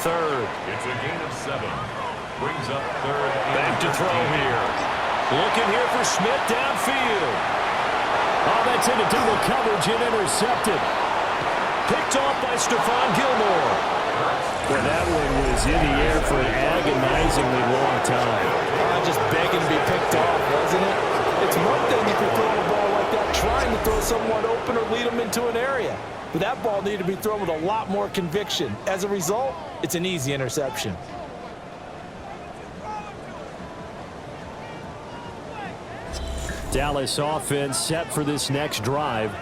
third. It's a gain of 7. Brings up third. Back to throw here. Looking here for Smith downfield. Oh, that's into double coverage and intercepted. Picked off by Stephon Gilmore. Well, that one was in the air for an agonizingly long time. Just begging to be picked off, wasn't it? It's one thing if you're throwing a ball like that, trying to throw someone open or lead them into an area. But that ball needed to be thrown with a lot more conviction. As a result, it's an easy interception. Dallas offense set for this next drive.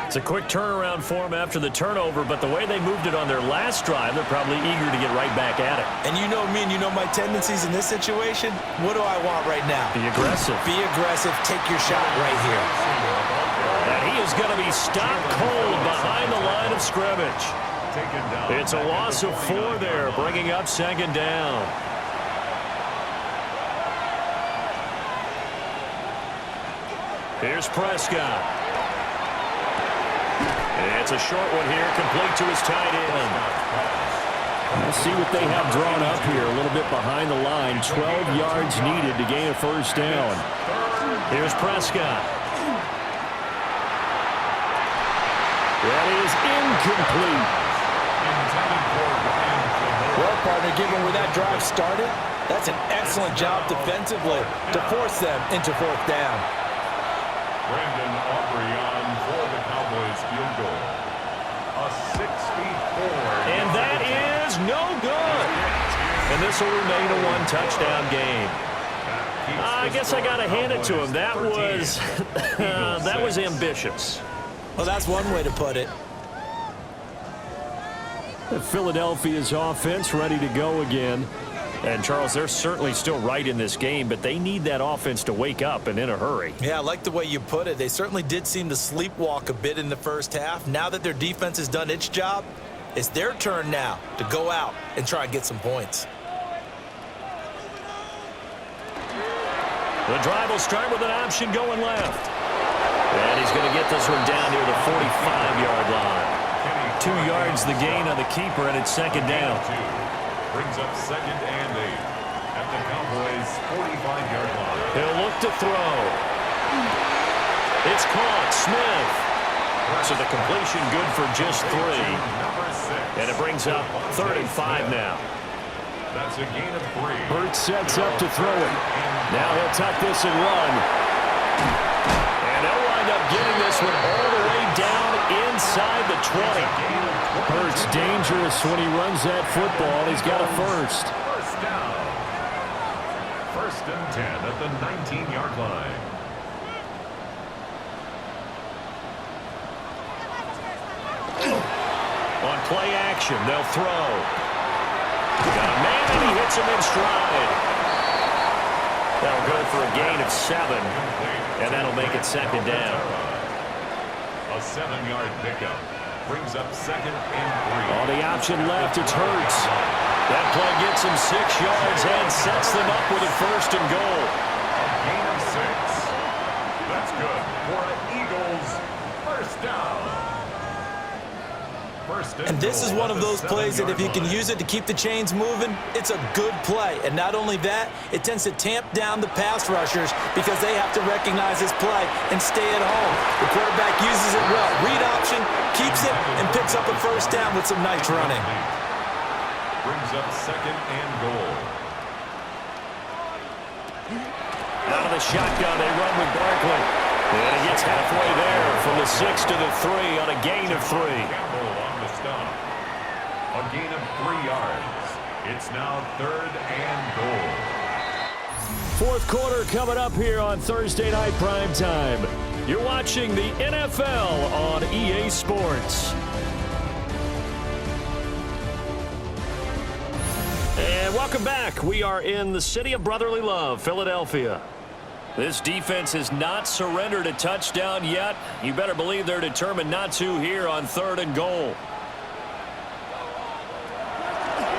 It's a quick turnaround for them after the turnover, but the way they moved it on their last drive, they're probably eager to get right back at it. And you know me and you know my tendencies in this situation. What do I want right now? Be aggressive. Be aggressive. Take your shot right here. And he is going to be stopped cold behind the line of scrimmage. It's a loss of 4 there, bringing up second down. Here's Prescott. It's a short one here, complete to his tight end. Let's see what they have drawn up here. A little bit behind the line. 12 yards needed to gain a first down. Here's Prescott. That is incomplete. Well, partner, given where that drive started, that's an excellent job defensively to force them into 4th down. Brandon Aubrey on for the Cowboys field goal. A 64. And that is no good. And this will remain a 1-touchdown game. I guess I got to hand it to him. That was ambitious. Well, that's one way to put it. Philadelphia's offense ready to go again. And, Charles, they're certainly still right in this game, but they need that offense to wake up and in a hurry. Yeah, I like the way you put it. They certainly did seem to sleepwalk a bit in the first half. Now that their defense has done its job, it's their turn now to go out and try and get some points. The drive will start with an option going left. And he's going to get this one down near the 45-yard line. 2 yards the gain on the keeper, and it's second down. Brings up second and 8 at the Cowboys' 45-yard line. He'll look to throw. It's caught. Smith. So the completion good for just 3. And it brings up 3rd and 5 now. That's a gain of 3. Hurts sets up to throw it. Now he'll tuck this and run. And they'll wind up getting this one all the way down inside the 20. Hurts dangerous when he runs that football. He's got a first. First down. 1st and 10 at the 19-yard line. On play action, they'll throw. Got a man, and he hits him in stride. That'll go for a gain of 7, and that'll make it second down. A 7-yard pickup. Brings up second and 3. On the option left, it's Hurts. That play gets him 6 yards and sets them up with a 1st and goal. A gain of 6. That's good for an Eagles first down. And this is one of those plays that if you can use it to keep the chains moving, it's a good play. And not only that, it tends to tamp down the pass rushers because they have to recognize this play and stay at home. The quarterback uses it well. Read option, keeps it, and picks up a first down with some nice running. Brings up second and goal. Out of the shotgun, they run with Barkley. And he gets halfway there from the 6 to the 3 on a gain of 3. Campbell on the stop. A gain of 3 yards. It's now 3rd and goal. 4th quarter coming up here on Thursday Night Prime Time. You're watching the NFL on EA Sports. And welcome back. We are in the city of brotherly love, Philadelphia. This defense has not surrendered a touchdown yet. You better believe they're determined not to here on 3rd and goal.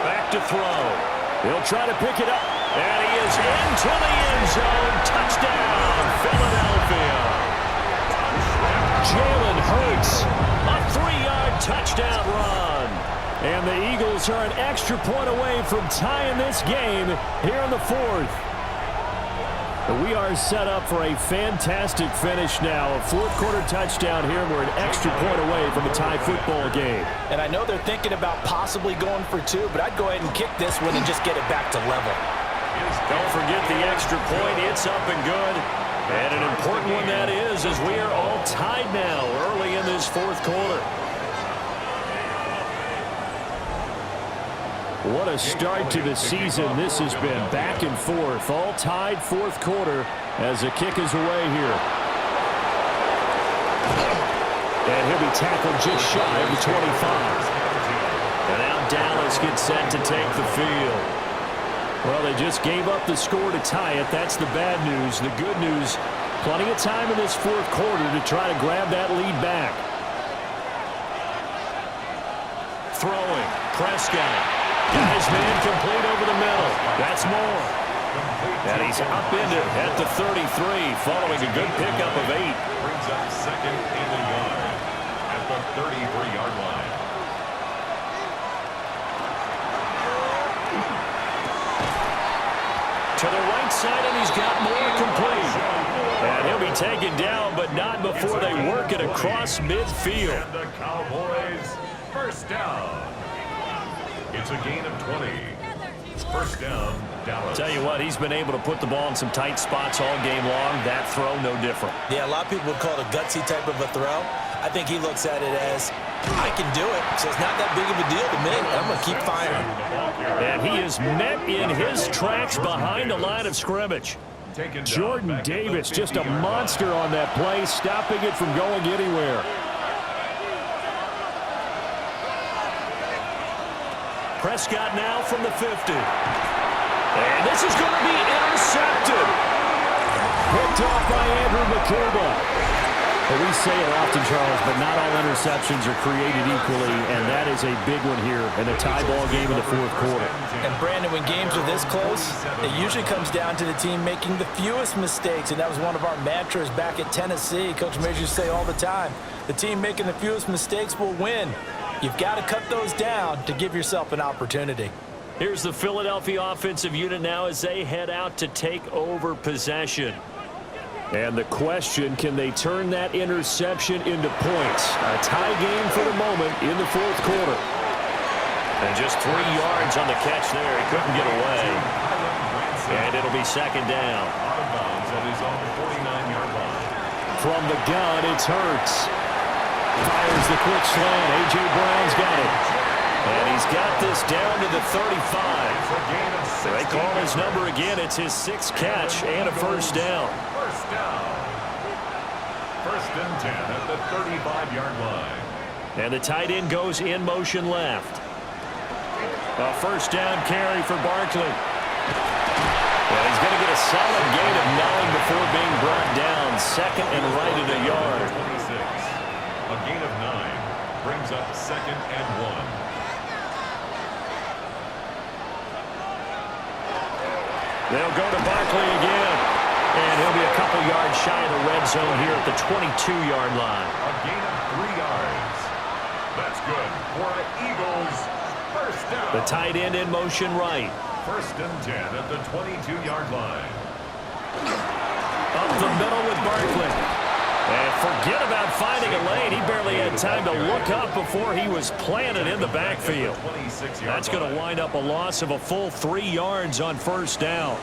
Back to throw. He'll try to pick it up. And he is into the end zone. Touchdown, Philadelphia. Jalen Hurts, a 3-yard touchdown run. And the Eagles are an extra point away from tying this game here in the fourth. We are set up for a fantastic finish now. A fourth-quarter touchdown here. We're an extra point away from a tie football game. And I know they're thinking about possibly going for two, but I'd go ahead and kick this one and just get it back to level. Don't forget the extra point. It's up and good. And an important one that is, as we are all tied now early in this fourth quarter. What a start to the season this has been. Back and forth, all tied fourth quarter as the kick is away here. And he'll be tackled just shy of the 25. And now Dallas gets set to take the field. Well, they just gave up the score to tie it. That's the bad news. The good news, plenty of time in this fourth quarter to try to grab that lead back. Throwing, Prescott. Guys, man, complete over the middle. That's more. And he's up into it at the 33, following a good pickup of 8. Brings up second in the yard at the 33-yard line. To the right side, and he's got more complete. And he'll be taken down, but not before they work it across midfield. And the Cowboys first down. It's a gain of 20. First down, Dallas. Tell you what, he's been able to put the ball in some tight spots all game long. That throw, no different. Yeah, a lot of people would call it a gutsy type of a throw. I think he looks at it as, I can do it, so it's not that big of a deal to me. I'm going to keep firing. And he is met in his tracks behind the line of scrimmage. Jordan Davis, just a monster on that play, stopping it from going anywhere. Prescott now from the 50. And this is going to be intercepted. Picked off by Andrew McCuba. Well, we say it often, Charles, but not all interceptions are created equally, and that is a big one here in a tie ball game in the fourth quarter. And, Brandon, when games are this close, it usually comes down to the team making the fewest mistakes, and that was one of our mantras back at Tennessee. Coach Major used to say all the time, the team making the fewest mistakes will win. You've got to cut those down to give yourself an opportunity. Here's the Philadelphia offensive unit now as they head out to take over possession. And the question, can they turn that interception into points? A tie game for the moment in the fourth quarter. And just 3 yards on the catch there. He couldn't get away. And it'll be second down. Out of bounds and he's on the 49-yard line. From the gun, it's Hurts. Fires the quick slant. A.J. Brown's got it. And he's got this down to the 35. They call his number again. It's his 6th catch and a first down. First down. First and 10 at the 35-yard line. And the tight end goes in motion left. A first down carry for Barkley. Well, he's going to get a solid gain of 9 before being brought down. Second and right at a yard. 26. A gain of 9 brings up second and 1. They'll go to Barkley again. And he'll be a couple yards shy of the red zone here at the 22-yard line. A gain of 3 yards. That's good for the Eagles. First down. The tight end in motion right. First and 10 at the 22-yard line. Up the middle with Barkley. And forget about finding a lane. He barely had time to look up before he was planted in the backfield. That's going to wind up a loss of a full 3 yards on first down.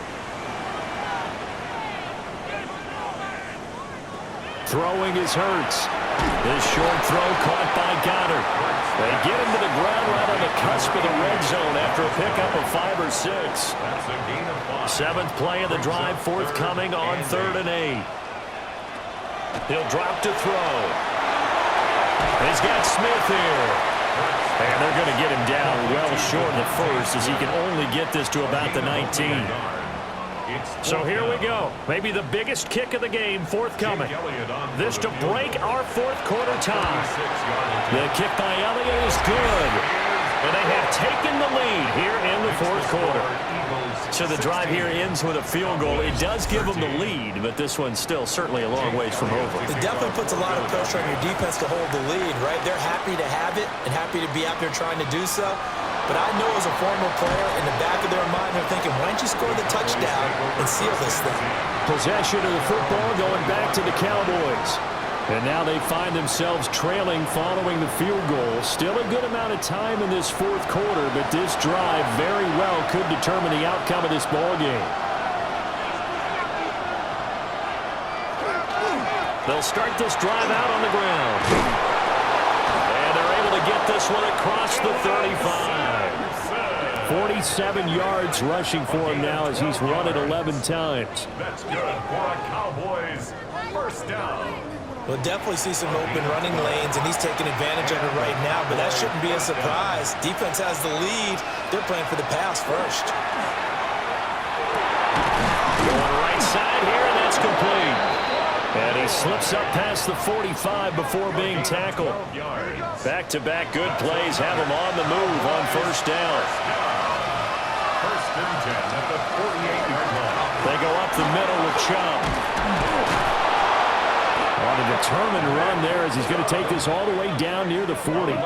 Throwing is Hurts. This short throw caught by Goddard. They get him to the ground right on the cusp of the red zone after a pickup of 5 or 6. That's a gain of 5. 7th play of the drive forthcoming on 3rd and 8. He'll drop to throw. He's got Smith here. And they're going to get him down well short of the first as he can only get this to about the 19. So here we go. Maybe the biggest kick of the game forthcoming. This to break our fourth quarter tie. The kick by Elliott is good. And they have taken the lead here in the fourth quarter. So the drive here ends with a field goal. It does give them the lead, but this one's still certainly a long ways from over. It definitely puts a lot of pressure on your defense to hold the lead, right? They're happy to have it and happy to be out there trying to do so. But I know as a former player, in the back of their mind, they're thinking, why don't you score the touchdown and seal this thing? Possession of the football going back to the Cowboys. And now they find themselves trailing following the field goal. Still a good amount of time in this fourth quarter, but this drive very well could determine the outcome of this ball game. They'll start this drive out on the ground. And they're able to get this one across the 35. 47 yards rushing for him now as he's run it 11 times. That's good for a Cowboys first down. We'll definitely see some open running lanes, and he's taking advantage of it right now, but that shouldn't be a surprise. Defense has the lead. They're playing for the pass first. Going right side here, and that's complete. And he slips up past the 45 before being tackled. Back-to-back good plays have him on the move on first down. First and 10 at the 48-yard line. They go up the middle with Chubb. On a determined run there as he's going to take this all the way down near the 40.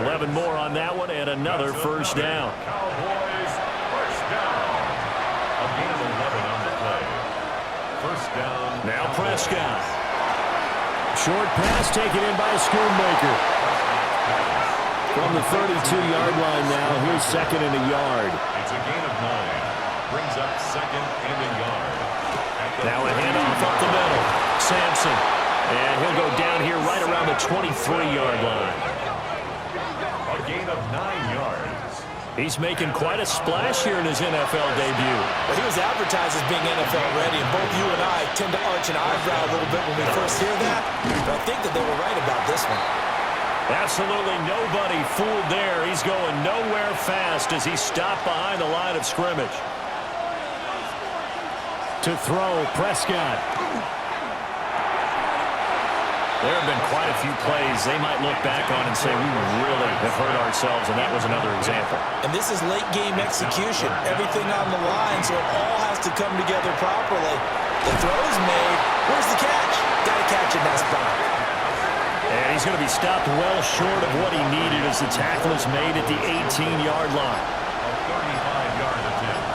11 more on that one and another first down. Cowboys first down. A gain of 11 on the play. First down. Now Prescott. Short pass taken in by Schoonmaker. From the 32-yard line now, here's second and a yard. It's a gain of 9. Brings up second and a yard. Now a handoff up the middle. Sampson. And he'll go down here right around the 23-yard line. A gain of 9 yards. He's making quite a splash here in his NFL debut. Well, he was advertised as being NFL ready, and both you and I tend to arch an eyebrow a little bit when we first hear that. But I think that they were right about this one. Absolutely nobody fooled there. He's going nowhere fast as he stopped behind the line of scrimmage. To throw, Prescott. There have been quite a few plays they might look back on and say, we really have hurt ourselves, and that was another example. And this is late-game execution. Everything on the line, so it all has to come together properly. The throw's made. Where's the catch? Got to catch in that spot. And he's going to be stopped well short of what he needed as the tackle is made at the 18-yard line. A 35-yard attempt.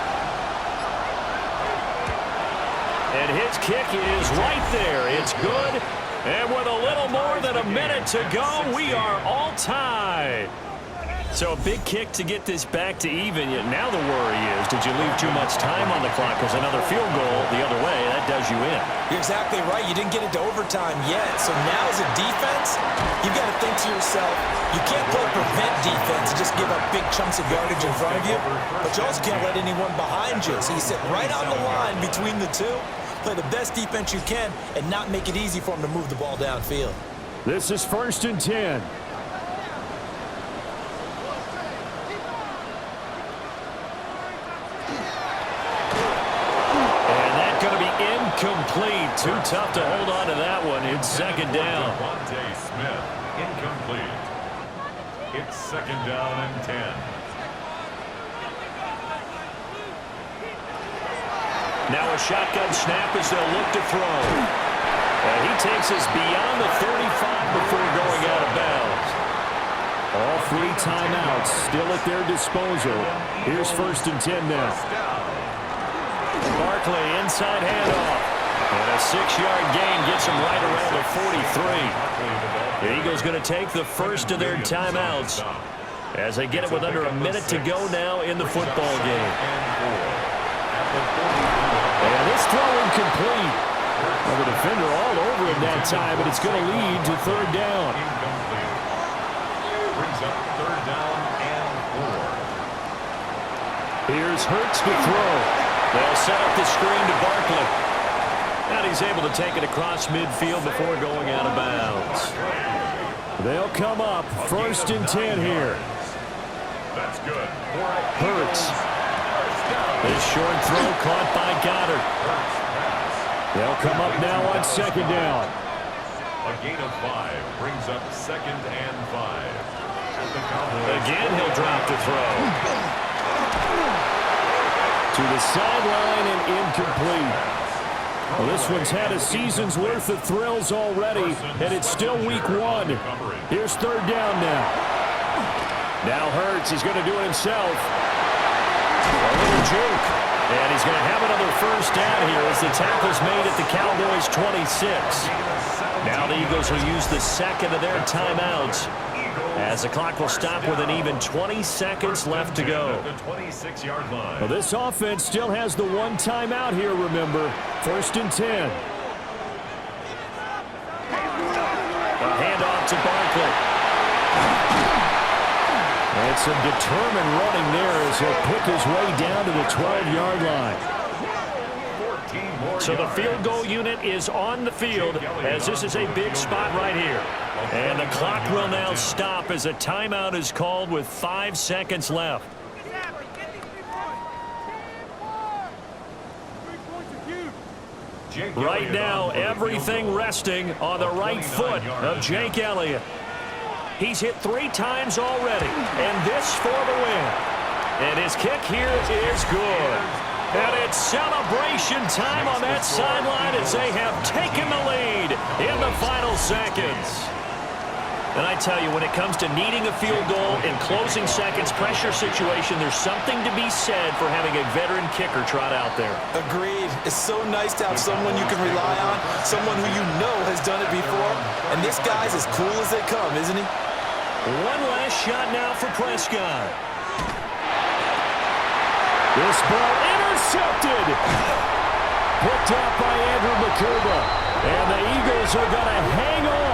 And his kick is right there. It's good. And with a little more than a minute to go, we are all tied. So a big kick to get this back to even. Yet now the worry is, did you leave too much time on the clock? Because another field goal the other way, that does you in. You're exactly right. You didn't get it to overtime yet. So now as a defense, you've got to think to yourself, you can't play prevent defense and just give up big chunks of yardage in front of you. But you also can't let anyone behind you. So you sit right on the line between the two. Play the best defense you can and not make it easy for them to move the ball downfield. This is first and 10. And that's going to be incomplete. Too tough to hold on to that one. It's second down. Devontae Smith, incomplete. It's second down and 10. Now a shotgun snap as they'll look to throw. And he takes us beyond the 35 before going out of bounds. All three timeouts still at their disposal. Here's first and 10 now. Barkley inside handoff. And a 6-yard gain gets him right around the 43. The Eagles going to take the first of their timeouts as they get it with under a minute to go now in the football game. And this throw incomplete. Well, the defender all over him that time, but it's going to lead to third down. Brings up third down and 4. Here's Hurts to throw. They'll set up the screen to Barkley. And he's able to take it across midfield before going out of bounds. They'll come up first and 10 here. That's good. Hurts. This short throw caught by Goddard. They'll come up now on second down. A gain of 5 brings up second and 5. Again, he'll drop to throw. To To the sideline and incomplete. Well, this one's had a season's worth of thrills already, and it's still week 1. Here's third down now. Now Hurts is going to do it himself. A little juke. And he's going to have another first down here as the tackle's made at the Cowboys' 26. Now the Eagles will use the second of their timeouts as the clock will stop with an even 20 seconds left to go. Well, this offense still has the one timeout here, remember. 1st and 10. A handoff to Barkley. And some determined running there as he'll pick his way down to the 12-yard line. So the field goal unit is on the field as this is a big spot right here. And the clock will now stop as a timeout is called with 5 seconds left. Right now, everything resting on the right foot of Jake Elliott. He's hit 3 times already, and this for the win. And his kick here is good. And it's celebration time on that sideline as they have taken the lead in the final seconds. And I tell you, when it comes to needing a field goal in closing seconds, pressure situation, there's something to be said for having a veteran kicker trot out there. Agreed. It's so nice to have someone you can rely on, someone who you know has done it before. And this guy's as cool as they come, isn't he? One last shot now for Prescott. This ball intercepted. Picked up by Andrew McCurba. And the Eagles are going to hang on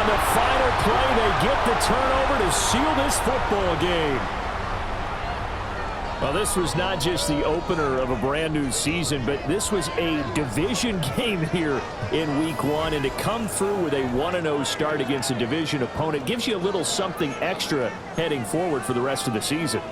the final play. They get the turnover to seal this football game. Well, this was not just the opener of a brand new season, but this was a division game here in week 1. And to come through with a 1-0 start against a division opponent gives you a little something extra heading forward for the rest of the season.